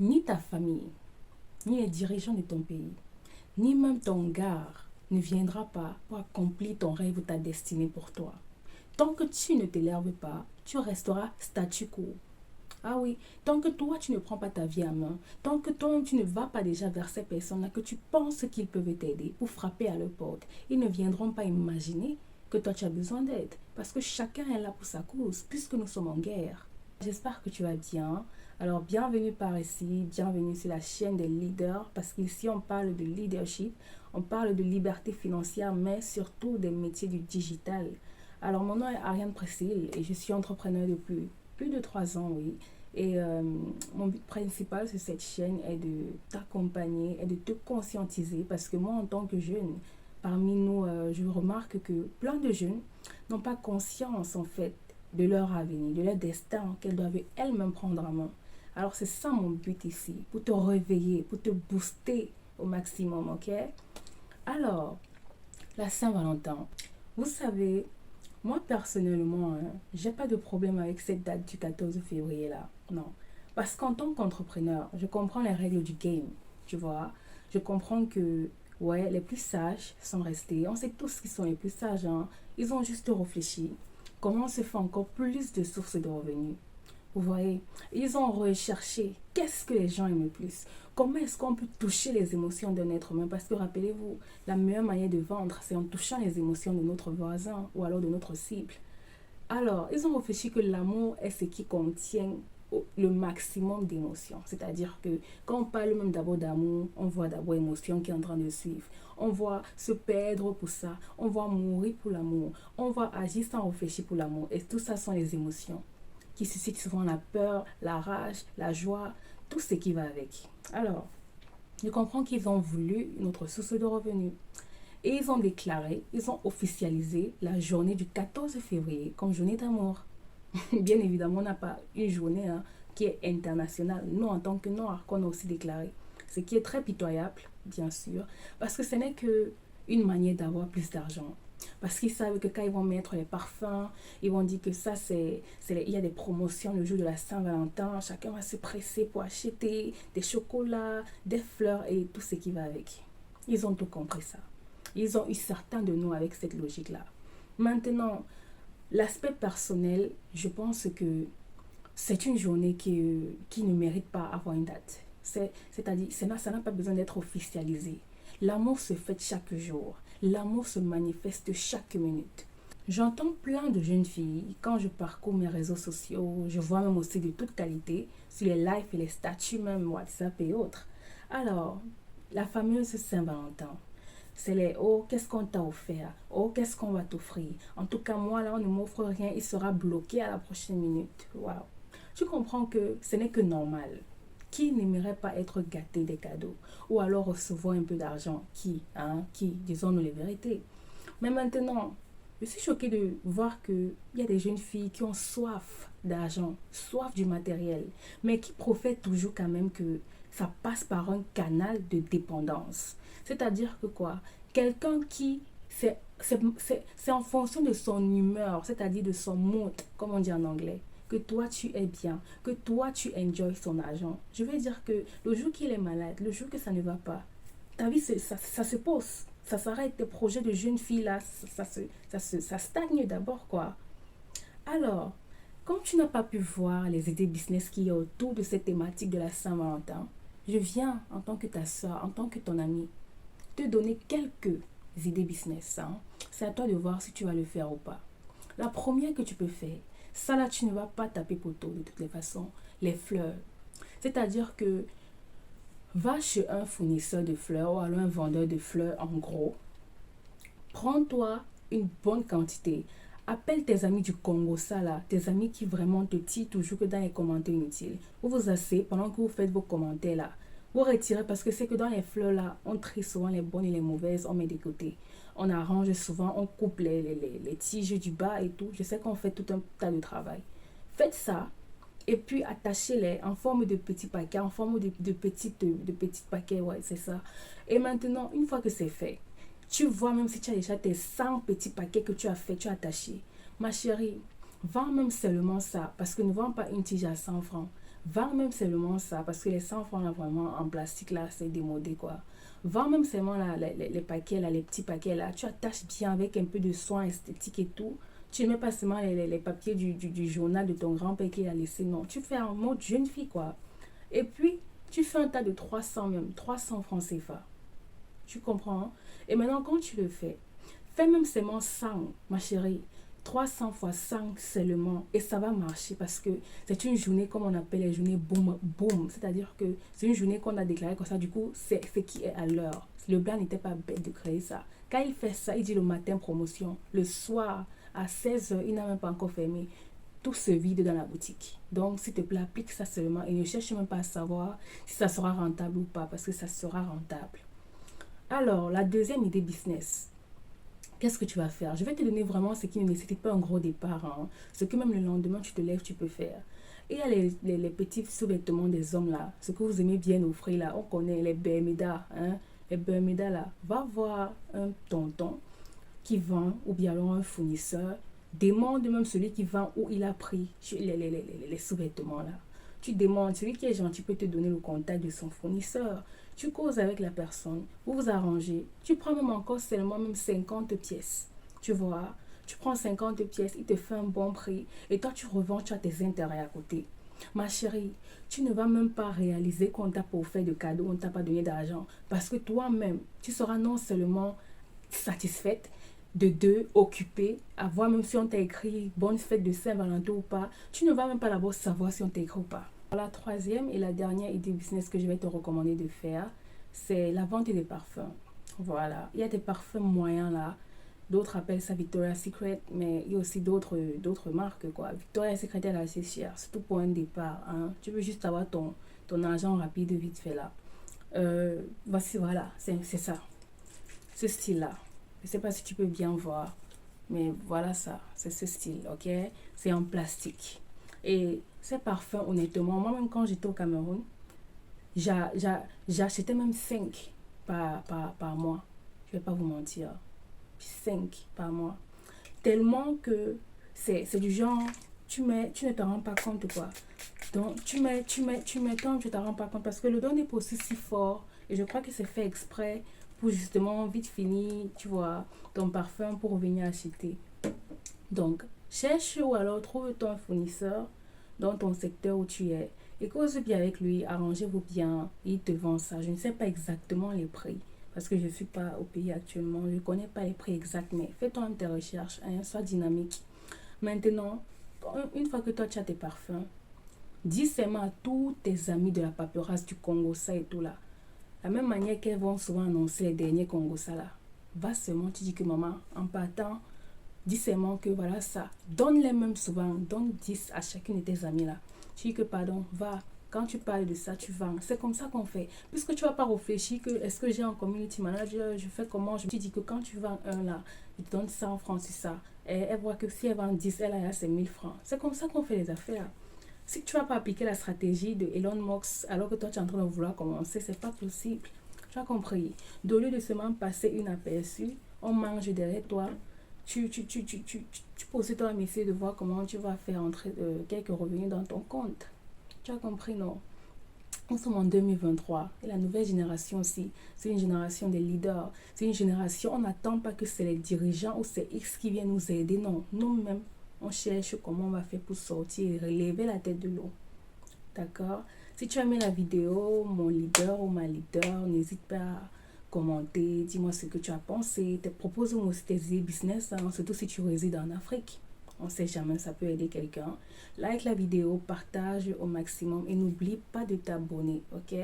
ni ta famille, ni les dirigeants de ton pays, ni même ton gars ne viendra pas pour accomplir ton rêve ou ta destinée pour toi. Tant que tu ne t'élèves pas, tu resteras statu quo. Ah oui, tant que toi, tu ne prends pas ta vie à main, tant que toi, tu ne vas pas déjà vers ces personnes-là que tu penses qu'ils peuvent t'aider pour frapper à leur porte, ils ne viendront pas imaginer que toi, tu as besoin d'aide. Parce que chacun est là pour sa cause, puisque nous sommes en guerre. J'espère que tu vas bien. Alors, bienvenue par ici, bienvenue sur la chaîne des leaders, parce qu'ici, on parle de leadership, on parle de liberté financière, mais surtout des métiers du digital. Alors, mon nom est Ariane Pressil et je suis entrepreneur depuis plus de 3 ans, oui. Et mon but principal sur cette chaîne est de t'accompagner et de te conscientiser parce que moi, en tant que jeune, parmi nous, je remarque que plein de jeunes n'ont pas conscience, en fait, de leur avenir, de leur destin qu'elles doivent elles-mêmes prendre en main. Alors, c'est ça mon but ici, pour te réveiller, pour te booster au maximum, ok? Alors, la Saint-Valentin. Vous savez, moi, personnellement, j'ai pas de problème avec cette date du 14 février là. Non. Parce qu'en tant qu'entrepreneur, je comprends les règles du game. Tu vois, je comprends que, ouais, les plus sages sont restés. On sait tous qui sont les plus sages, hein. Ils ont juste réfléchi. Comment se fait encore plus de sources de revenus? Vous voyez, ils ont recherché qu'est-ce que les gens aiment le plus. Comment est-ce qu'on peut toucher les émotions d'un être humain? Parce que rappelez-vous, la meilleure manière de vendre, c'est en touchant les émotions de notre voisin ou alors de notre cible. Alors, ils ont réfléchi que l'amour est ce qui contient le maximum d'émotions. C'est-à-dire que quand on parle même d'abord d'amour, on voit d'abord émotion qui est en train de suivre. On voit se perdre pour ça. On voit mourir pour l'amour. On voit agir sans réfléchir pour l'amour. Et tout ça sont les émotions qui suscitent souvent la peur, la rage, la joie, tout ce qui va avec. Alors, je comprends qu'ils ont voulu une autre source de revenus. Et ils ont déclaré, ils ont officialisé la journée du 14 février comme journée d'amour. Bien évidemment, on n'a pas une journée qui est internationale. Nous, en tant que Noirs, qu'on a aussi déclaré. Ce qui est très pitoyable, bien sûr, parce que ce n'est qu'une manière d'avoir plus d'argent. Parce qu'ils savent que quand ils vont mettre les parfums, ils vont dire que ça, il y a des promotions le jour de la Saint-Valentin. Chacun va se presser pour acheter des chocolats, des fleurs et tout ce qui va avec. Ils ont tout compris ça. Ils ont eu certains de nous avec cette logique-là. Maintenant, l'aspect personnel, je pense que c'est une journée qui ne mérite pas avoir une date. C'est-à-dire, ça n'a pas besoin d'être officialisé. L'amour se fait chaque jour. L'amour se manifeste chaque minute. J'entends plein de jeunes filles, quand je parcours mes réseaux sociaux, je vois même aussi de toute qualité, sur les lives et les statuts, même WhatsApp et autres. Alors, la fameuse Saint-Valentin. C'est les oh, qu'est-ce qu'on t'a offert? Oh, qu'est-ce qu'on va t'offrir? En tout cas, moi, là, on ne m'offre rien, il sera bloqué à la prochaine minute. Waouh! Tu comprends que ce n'est que normal. Qui n'aimerait pas être gâté des cadeaux? Ou alors recevoir un peu d'argent? Qui, disons-nous les vérités. Mais maintenant, je suis choquée de voir qu'il y a des jeunes filles qui ont soif d'argent, soif du matériel, mais qui profitent toujours quand même que ça passe par un canal de dépendance. C'est-à-dire que quoi? Quelqu'un qui, c'est en fonction de son humeur, c'est-à-dire de son mood, comme on dit en anglais, que toi tu es bien, que toi tu enjoys son argent. Je veux dire que le jour qu'il est malade, le jour que ça ne va pas, ta vie, ça se pose. Ça s'arrête. Tes projets de jeune fille, là, ça stagne d'abord, quoi. Alors, comme tu n'as pas pu voir les idées business qu'il y a autour de cette thématique de la Saint-Valentin, je viens, en tant que ta soeur, en tant que ton amie, te donner quelques idées business. Hein. C'est à toi de voir si tu vas le faire ou pas. La première que tu peux faire, ça là, tu ne vas pas taper poteau de toutes les façons, les fleurs. C'est-à-dire que va chez un fournisseur de fleurs ou alors un vendeur de fleurs en gros. Prends-toi une bonne quantité. Appelle tes amis du Congo, ça là, tes amis qui vraiment te tirent toujours que dans les commentaires inutiles. Vous vous asseyez pendant que vous faites vos commentaires là. Vous retirez parce que c'est que dans les fleurs là, on trie souvent les bonnes et les mauvaises, on met des côtés. On arrange souvent, on coupe les tiges du bas et tout. Je sais qu'on fait tout un tas de travail. Faites ça et puis attachez-les en forme de petits paquets, en forme de petites paquets, ouais, c'est ça. Et maintenant, une fois que c'est fait, tu vois, même si tu as déjà tes 100 petits paquets que tu as fait, tu as attaché. Ma chérie, vends même seulement ça, parce que ne vends pas une tige à 100 francs. Vends même seulement ça, parce que les 100 francs là, vraiment en plastique là, c'est démodé quoi. Vends même seulement là, les paquets là, les petits paquets là. Tu attaches bien avec un peu de soin esthétique et tout. Tu ne mets pas seulement les papiers du journal de ton grand-père qui a laissé. Non, tu fais en mode jeune fille quoi. Et puis, tu fais un tas de 300 même, 300 francs CFA. Tu comprends? Et maintenant, quand tu le fais même seulement 100, ma chérie. 300 fois 5 seulement. Et ça va marcher parce que c'est une journée comme on appelle les journées boom, boom. C'est-à-dire que c'est une journée qu'on a déclarée comme ça. Du coup, c'est ce qui est à l'heure. Le blanc n'était pas bête de créer ça. Quand il fait ça, il dit le matin promotion. Le soir, à 16h, il n'a même pas encore fermé. Tout se vide dans la boutique. Donc, s'il te plaît, applique ça seulement et ne cherche même pas à savoir si ça sera rentable ou pas parce que ça sera rentable. Alors, la deuxième idée business. Qu'est-ce que tu vas faire? Je vais te donner vraiment ce qui ne nécessite pas un gros départ. Hein. Ce que même le lendemain, tu te lèves, tu peux faire. Et il y a les petits sous-vêtements des hommes là. Ce que vous aimez bien offrir là. On connaît les Bermudas. Hein? Les Bermudas là. Va voir un tonton qui vend ou bien alors un fournisseur. Demande même celui qui vend où il a pris les sous-vêtements là. Tu demandes, celui qui est gentil peut te donner le contact de son fournisseur. Tu causes avec la personne, vous vous arrangez. Tu prends même encore seulement même 50 pièces. Tu vois, tu prends 50 pièces, il te fait un bon prix. Et toi, tu revends, tu as tes intérêts à côté. Ma chérie, tu ne vas même pas réaliser qu'on t'a pas fait de cadeau, on ne t'a pas donné d'argent. Parce que toi-même, tu seras non seulement satisfaite, de deux, occupée, à voir même si on t'a écrit bonne fête de Saint-Valentin ou pas, tu ne vas même pas d'abord savoir si on t'a écrit ou pas. La troisième et la dernière idée business que je vais te recommander de faire, c'est la vente des parfums. Voilà, il y a des parfums moyens là. D'autres appellent ça Victoria's Secret, mais il y a aussi d'autres marques quoi. Victoria's Secret est assez cher, surtout pour un départ. Hein. Tu veux juste avoir ton argent rapide vite fait là. Voici, voilà, c'est ça. Ce style-là. Je ne sais pas si tu peux bien voir, mais voilà ça, c'est ce style, ok? C'est en plastique. Et ces parfums, honnêtement, moi-même quand j'étais au Cameroun, j'achetais même 5 par mois. Je ne vais pas vous mentir. 5 par mois. Tellement que c'est du genre, tu ne te rends pas compte quoi. Donc, tu mets tant que tu ne te rends pas compte parce que le don n'est pas aussi si fort. Et je crois que c'est fait exprès pour justement vite finir, tu vois, ton parfum pour revenir acheter. Donc, cherche ou alors trouve ton fournisseur dans ton secteur où tu es et cause bien avec lui, arrangez-vous bien, il te vend ça. Je ne sais pas exactement les prix parce que je ne suis pas au pays actuellement, je ne connais pas les prix exacts, mais fais-toi tes recherches, hein, sois dynamique. Maintenant, une fois que toi tu as tes parfums, dis seulement à tous tes amis de la paperasse du Congo, ça et tout là. La même manière qu'elles vont souvent annoncer les derniers Congo, ça là. Va seulement, tu dis que maman, en partant, dis seulement que voilà ça. Donne-les même souvent, donne 10 à chacune de tes amis là. Tu dis que pardon, va. Quand tu parles de ça, tu vends. C'est comme ça qu'on fait. Puisque tu vas pas réfléchir que est-ce que j'ai un community manager, je fais comment. Je te dis que quand tu vends un là, il te donne 100 francs, c'est ça. Et elle voit que si elle vend 10, elle a ses 1000 francs. C'est comme ça qu'on fait les affaires. Si tu vas pas appliquer la stratégie de Elon Musk alors que toi tu es en train de vouloir commencer, c'est pas possible. Tu as compris. Au lieu de seulement passer une aperçue, on mange derrière toi. Tu poses toi un essai de voir comment tu vas faire entrer quelques revenus dans ton compte. Tu as compris, non? Nous sommes en 2023 et la nouvelle génération aussi, c'est une génération des leaders. C'est une génération, on n'attend pas que c'est les dirigeants ou c'est X qui viennent nous aider. Non, nous-mêmes, on cherche comment on va faire pour sortir et relever la tête de l'eau. D'accord? Si tu as aimé la vidéo, mon leader ou ma leader, n'hésite pas à commenter, dis-moi ce que tu as pensé, propose-moi aussi tes idées business, hein, surtout si tu résides en Afrique. On ne sait jamais, ça peut aider quelqu'un. Like la vidéo, partage au maximum et n'oublie pas de t'abonner, ok?